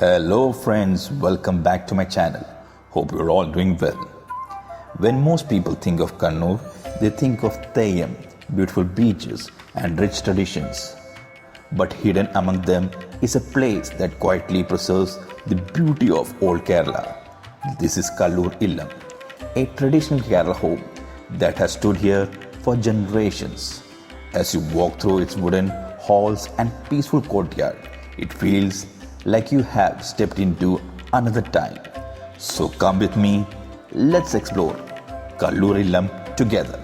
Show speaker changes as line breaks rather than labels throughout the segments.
Hello friends, welcome back to my channel. Hope you're all doing well. When most people think of Kannur, they think of Theyyam, beautiful beaches and rich traditions. But hidden among them is a place that quietly preserves the beauty of old Kerala. This is Kannur Illam, a traditional Kerala home that has stood here for generations. As you walk through its wooden halls and peaceful courtyard, it feels like you have stepped into another time. So come with me, let's explore Kannur Illam together.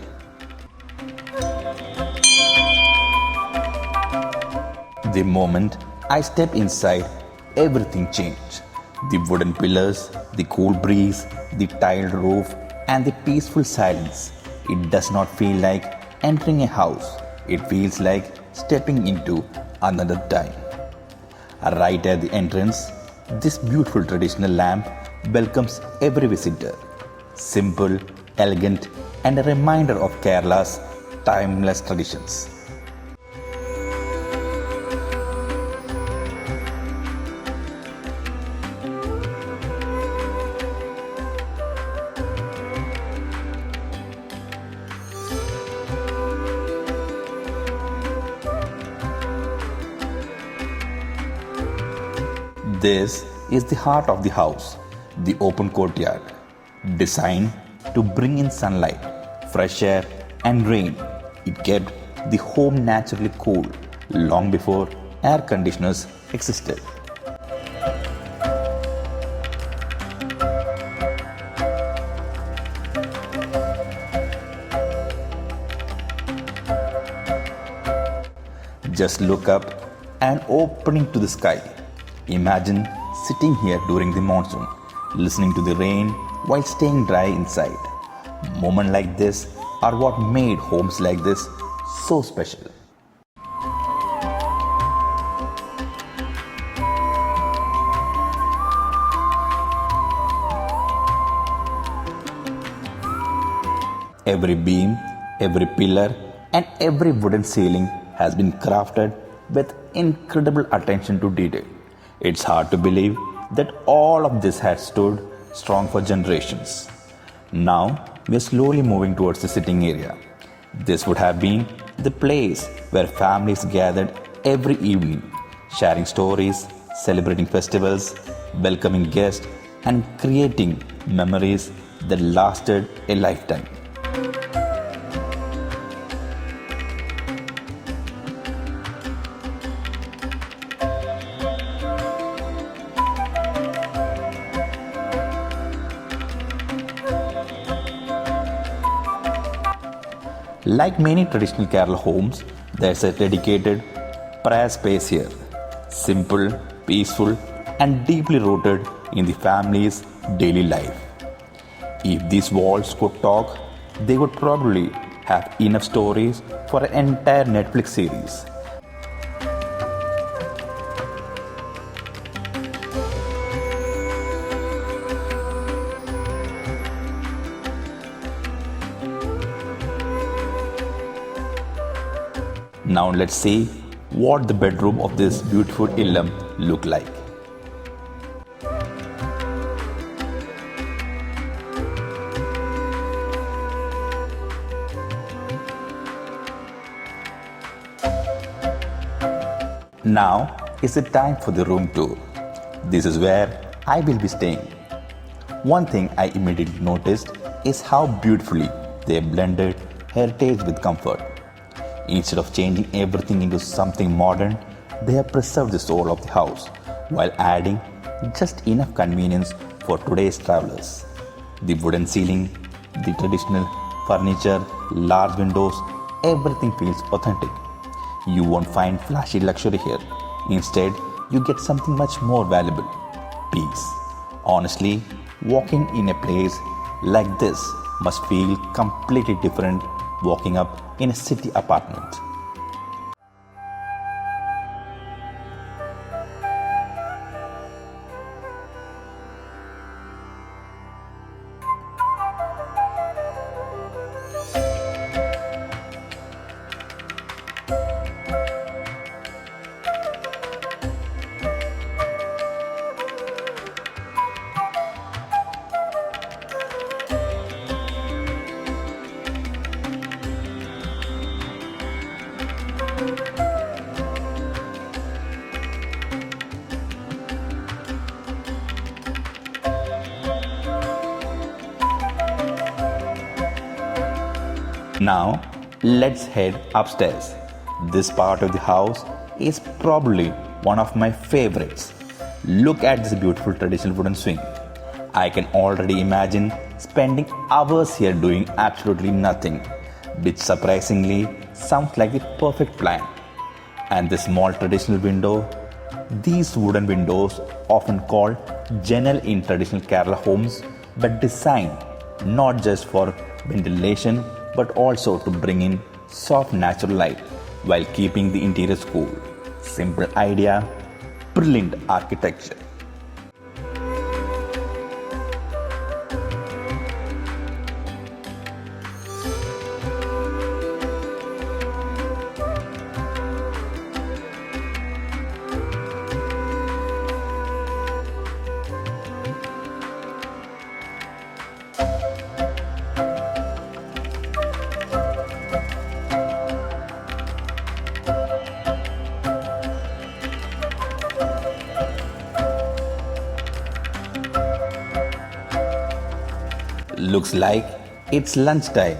The moment I step inside, everything changed. The wooden pillars, the cool breeze, the tiled roof, and the peaceful silence. It does not feel like entering a house. It feels like stepping into another time. Right at the entrance, this beautiful traditional lamp welcomes every visitor. Simple, elegant, and a reminder of Kerala's timeless traditions. This is the heart of the house, the open courtyard, designed to bring in sunlight, fresh air, and rain. It kept the home naturally cool long before air conditioners existed. Just look up and opening to the sky. Imagine sitting here during the monsoon, listening to the rain while staying dry inside. Moments like this are what made homes like this so special. Every beam, every pillar, and every wooden ceiling has been crafted with incredible attention to detail. It's hard to believe that all of this has stood strong for generations. Now we are slowly moving towards the sitting area. This would have been the place where families gathered every evening, sharing stories, celebrating festivals, welcoming guests, and creating memories that lasted a lifetime. Like many traditional Kerala homes, there's a dedicated prayer space here. Simple, peaceful, and deeply rooted in the family's daily life. If these walls could talk, they would probably have enough stories for an entire Netflix series. Now let's see what the bedroom of this beautiful illam look like. Now is the time for the room tour. This is where I will be staying. One thing I immediately noticed is how beautifully they blended heritage with comfort. Instead of changing everything into something modern, they have preserved the soul of the house while adding just enough convenience for today's travelers. The wooden ceiling, the traditional furniture, large windows, everything feels authentic. You won't find flashy luxury here. Instead, you get something much more valuable: peace. Honestly, walking in a place like this must feel completely different walking up in a city apartment. Now, let's head upstairs. This part of the house is probably one of my favorites. Look at this beautiful traditional wooden swing. I can already imagine spending hours here doing absolutely nothing, which surprisingly sounds like the perfect plan. And the small traditional window, these wooden windows, often called jennel in traditional Kerala homes, but designed not just for ventilation but also to bring in soft natural light while keeping the interiors cool. Simple idea, brilliant architecture. Looks like it's lunchtime,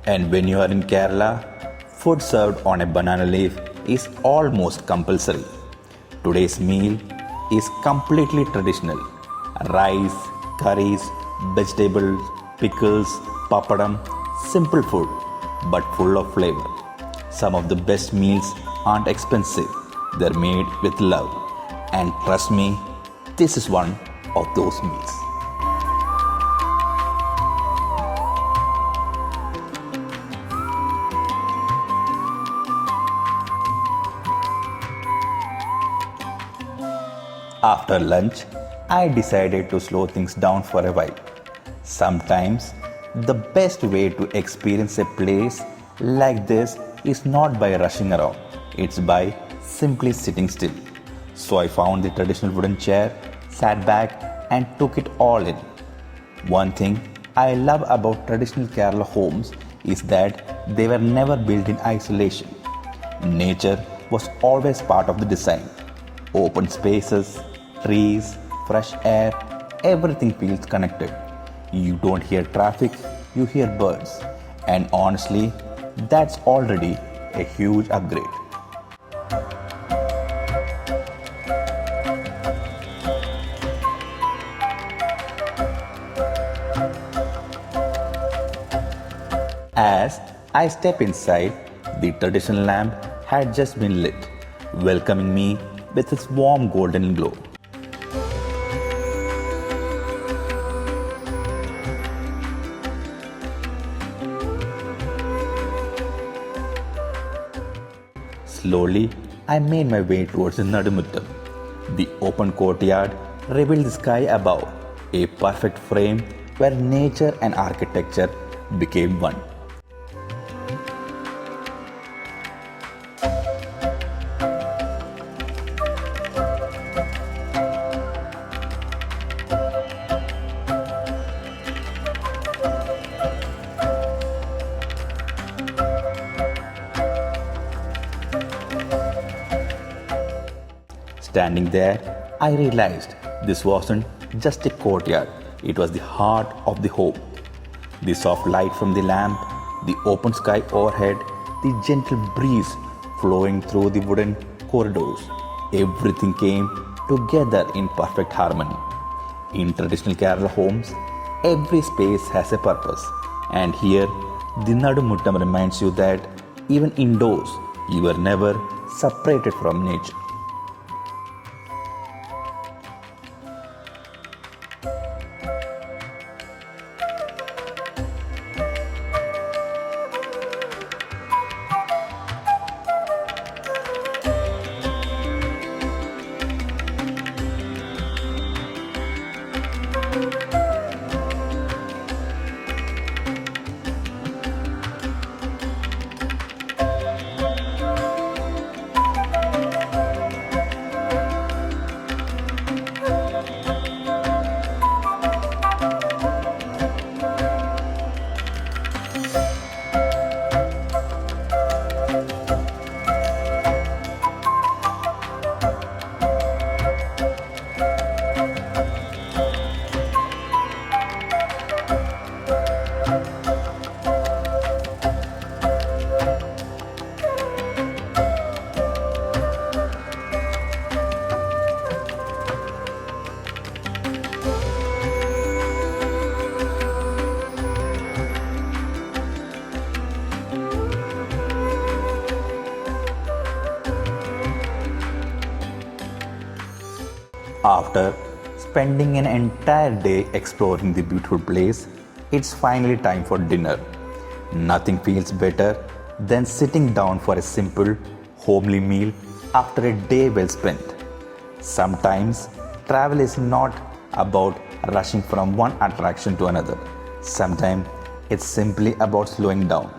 and when you are in Kerala, food served on a banana leaf is almost compulsory. Today's meal is completely traditional: rice, curries, vegetables, pickles, papadam, simple food but full of flavor. Some of the best meals aren't expensive, they're made with love, and trust me, this is one of those meals. After lunch, I decided to slow things down for a while. Sometimes, the best way to experience a place like this is not by rushing around, it's by simply sitting still. So I found the traditional wooden chair, sat back, and took it all in. One thing I love about traditional Kerala homes is that they were never built in isolation. Nature was always part of the design. Open spaces, trees, fresh air, everything feels connected. You don't hear traffic, you hear birds. And honestly, that's already a huge upgrade. As I step inside, the traditional lamp had just been lit, welcoming me with its warm golden glow. Slowly, I made my way towards the Nadumuttam. The open courtyard revealed the sky above, a perfect frame where nature and architecture became one. Standing there, I realized this wasn't just a courtyard, it was the heart of the home. The soft light from the lamp, the open sky overhead, the gentle breeze flowing through the wooden corridors, everything came together in perfect harmony. In traditional Kerala homes, every space has a purpose, and here the Nadumuttam reminds you that even indoors, you are never separated from nature. After spending an entire day exploring the beautiful place, it's finally time for dinner. Nothing feels better than sitting down for a simple, homely meal after a day well spent. Sometimes travel is not about rushing from one attraction to another. Sometimes it's simply about slowing down,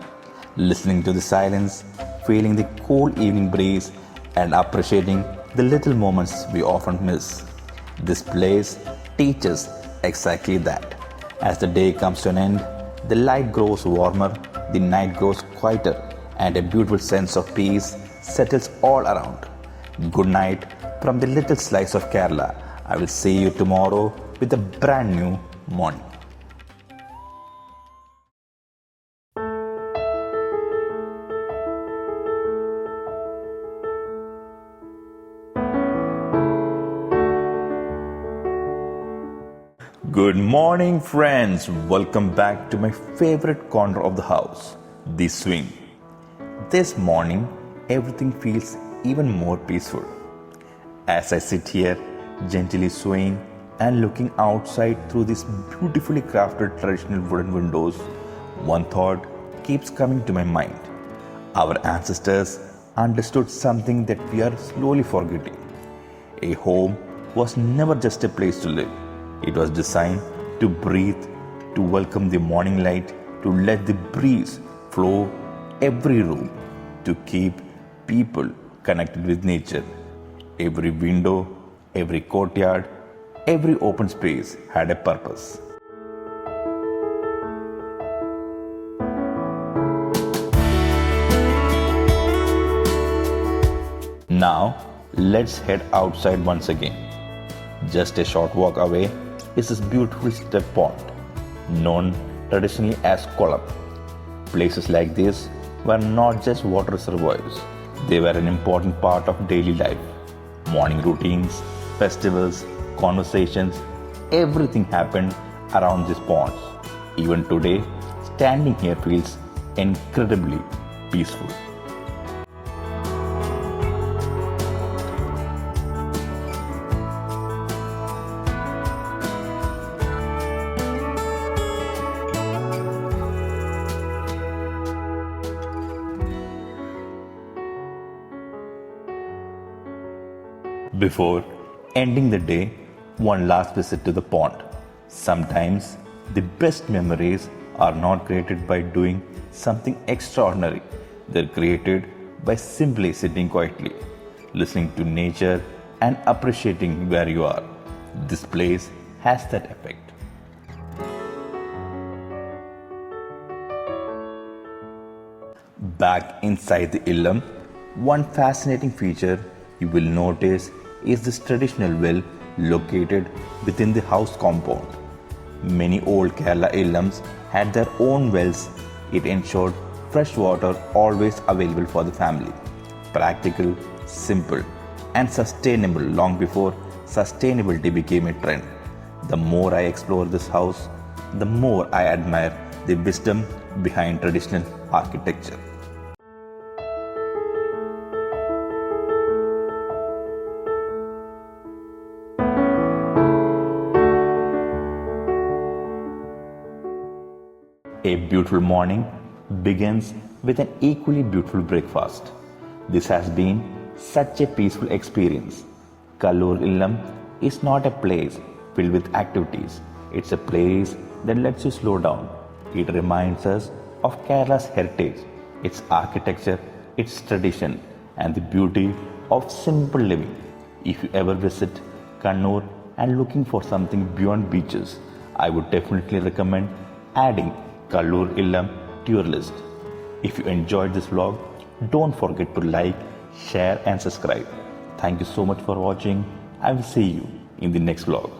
listening to the silence, feeling the cool evening breeze, and appreciating the little moments we often miss. This place teaches exactly that. As the day comes to an end, the light grows warmer, the night grows quieter, and a beautiful sense of peace settles all around. Good night from the little slice of Kerala. I will see you tomorrow with a brand new morning. Good morning, friends. Welcome back to my favorite corner of the house, the swing. This morning, everything feels even more peaceful. As I sit here, gently swaying and looking outside through these beautifully crafted traditional wooden windows, one thought keeps coming to my mind. Our ancestors understood something that we are slowly forgetting. A home was never just a place to live. It was designed to breathe, to welcome the morning light, to let the breeze flow every room, to keep people connected with nature. Every window, every courtyard, every open space had a purpose. Now, let's head outside once again. Just a short walk away is this beautiful step pond, known traditionally as keralam. Places like this were not just water reservoirs, they were an important part of daily life. Morning routines, festivals, conversations, everything happened around these ponds. Even today, standing here feels incredibly peaceful. Before ending the day, one last visit to the pond. Sometimes the best memories are not created by doing something extraordinary. They're created by simply sitting quietly, listening to nature and appreciating where you are. This place has that effect. Back inside the illam, one fascinating feature you will notice is this traditional well located within the house compound. Many old Kerala illams had their own wells. It ensured fresh water always available for the family. Practical, simple, and sustainable long before sustainability became a trend. The more I explore this house, the more I admire the wisdom behind traditional architecture. A beautiful morning begins with an equally beautiful breakfast. This has been such a peaceful experience. Kannur illam is not a place filled with activities. It's a place that lets you slow down. It reminds us of Kerala's heritage, its architecture, its tradition, and the beauty of simple living. If you ever visit Kannur and looking for something beyond beaches, I would definitely recommend adding Kannur illam to your list. If you enjoyed this vlog, don't forget to like, share and subscribe. Thank you so much for watching. I will see you in the next vlog.